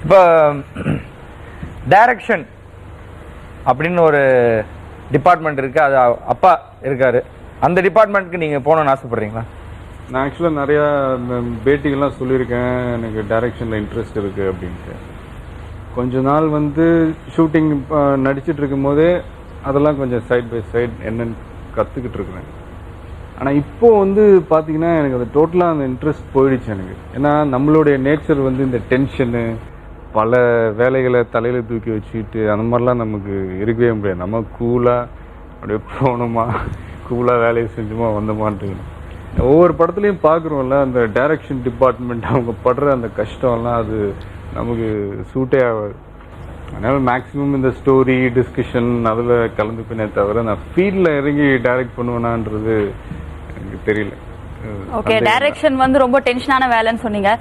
இப்போ டைரக்ஷன் அப்படின்னு ஒரு டிபார்ட்மெண்ட் இருக்குது, அது அப்பா இருக்கார். அந்த டிபார்ட்மெண்ட்டுக்கு நீங்கள் போகணுன்னு ஆசைப்பட்றீங்களா? நான் ஆக்சுவலாக நிறையா பேட்டிகள்லாம் சொல்லியிருக்கேன், எனக்கு டைரக்ஷனில் இன்ட்ரெஸ்ட் இருக்குது அப்படின்ட்டு. கொஞ்ச நாள் ஷூட்டிங் நடிச்சிட்டு இருக்கும் போதே அதெல்லாம் கொஞ்சம் சைட் பை சைட் என்னென்னு கற்றுக்கிட்டு இருக்கிறேன். ஆனால் இப்போது பார்த்தீங்கன்னா எனக்கு அது டோட்டலாக அந்த இன்ட்ரெஸ்ட் போயிடுச்சு எனக்கு. ஏன்னா நம்மளுடைய நேச்சர் இந்த டென்ஷனு, பல வேலைகளை தலையில் தூக்கி வச்சுக்கிட்டு அந்த மாதிரிலாம் நமக்கு இருக்கவே முடியாது. நம்ம கூலாக அப்படியே போனோமா, கூலாக வேலையை செஞ்சோமா வந்தோமான்ட்டு. ஒவ்வொரு படத்துலையும் பார்க்குறோம்ல அந்த டைரக்ஷன் டிபார்ட்மெண்ட் அவங்க படுற அந்த கஷ்டம்லாம் அது நமக்கு சூட்டே ஆகாது. அதனால் மேக்ஸிமம் இந்த ஸ்டோரி டிஸ்கஷன் அதில் கலந்துப்பினே தவிர நான் ஃபீல்டில் இறங்கி டைரக்ட் பண்ணுவேனான்றது எனக்கு தெரியல. ஓகே, டைரக்ஷன் ரொம்ப டென்ஷனான வேலைன்னு சொன்னீங்க.